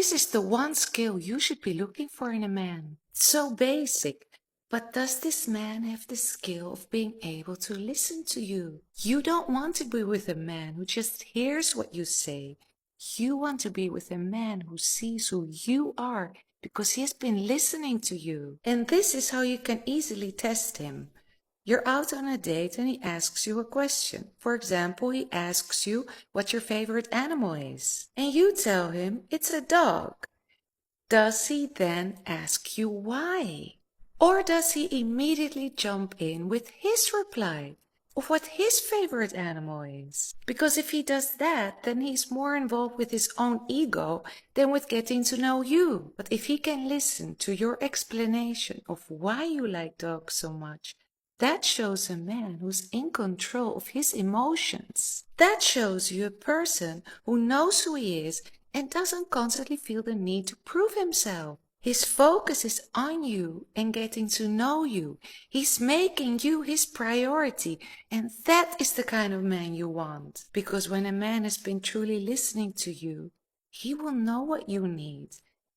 This is the one skill you should be looking for in a man. It's so basic. But does this man have the skill of being able to listen to you? You don't want to be with a man who just hears what you say. You want to be with a man who sees who you are because he has been listening to you. And this is how you can easily test him. You're out on a date and he asks you a question. For example, he asks you what your favorite animal is. And you tell him it's a dog. Does he then ask you why? Or does he immediately jump in with his reply of what his favorite animal is? Because if he does that, then he's more involved with his own ego than with getting to know you. But if he can listen to your explanation of why you like dogs so much, that shows a man who's in control of his emotions. That shows you a person who knows who he is and doesn't constantly feel the need to prove himself. His focus is on you and getting to know you. He's making you his priority, and that is the kind of man you want. Because when a man has been truly listening to you, he will know what you need,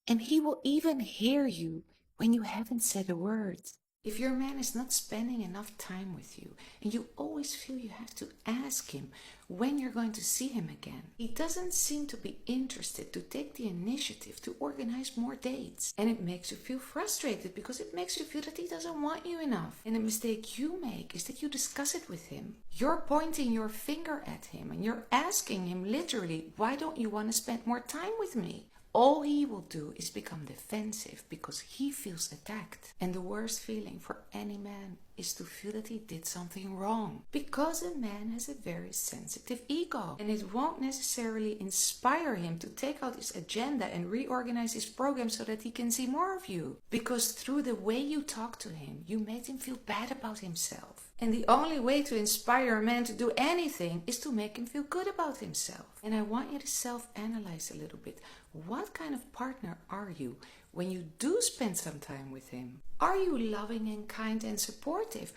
and he will even hear you when you haven't said a word. If your man is not spending enough time with you and you always feel you have to ask him when you're going to see him again, he doesn't seem to be interested to take the initiative to organize more dates. And it makes you feel frustrated because it makes you feel that he doesn't want you enough. And the mistake you make is that you discuss it with him. You're pointing your finger at him and you're asking him literally, why don't you want to spend more time with me? All he will do is become defensive because he feels attacked. And the worst feeling for any man is to feel that he did something wrong. Because a man has a very sensitive ego. And it won't necessarily inspire him to take out his agenda and reorganize his program so that he can see more of you. Because through the way you talk to him, you made him feel bad about himself. And the only way to inspire a man to do anything is to make him feel good about himself. And I want you to self-analyze a little bit. What kind of partner are you when you do spend some time with him? Are you loving and kind and supportive?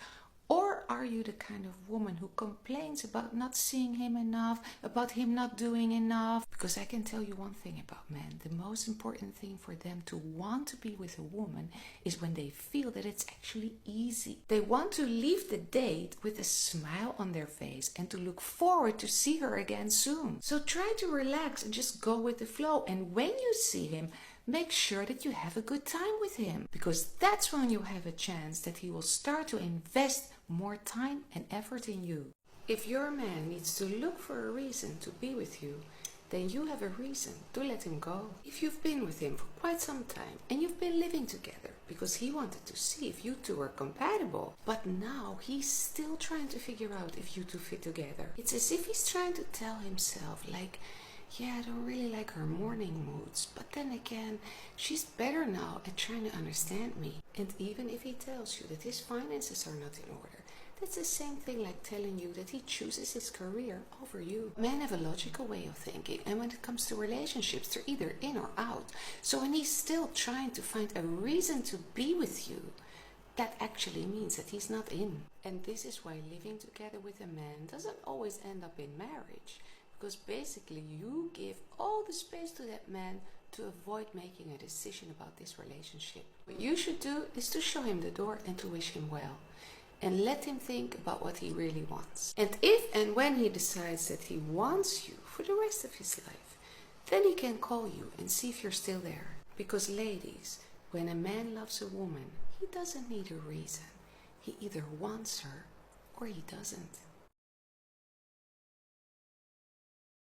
Or are you the kind of woman who complains about not seeing him enough, about him not doing enough? Because I can tell you one thing about men. The most important thing for them to want to be with a woman is when they feel that it's actually easy. They want to leave the date with a smile on their face and to look forward to see her again soon. So try to relax and just go with the flow. And when you see him, make sure that you have a good time with him, because that's when you have a chance that he will start to invest more time and effort in you. If your man needs to look for a reason to be with you, then you have a reason to let him go. If you've been with him for quite some time and you've been living together because he wanted to see if you two are compatible, but now he's still trying to figure out if you two fit together. It's as if he's trying to tell himself like, yeah, I don't really like her morning moods, but then again, she's better now at trying to understand me. And even if he tells you that his finances are not in order, that's the same thing like telling you that he chooses his career over you. Men have a logical way of thinking, and when it comes to relationships, they're either in or out. So when he's still trying to find a reason to be with you, that actually means that he's not in. And this is why living together with a man doesn't always end up in marriage. Because basically you give all the space to that man to avoid making a decision about this relationship. What you should do is to show him the door and to wish him well. And let him think about what he really wants. And if and when he decides that he wants you for the rest of his life, then he can call you and see if you're still there. Because ladies, when a man loves a woman, he doesn't need a reason. He either wants her or he doesn't.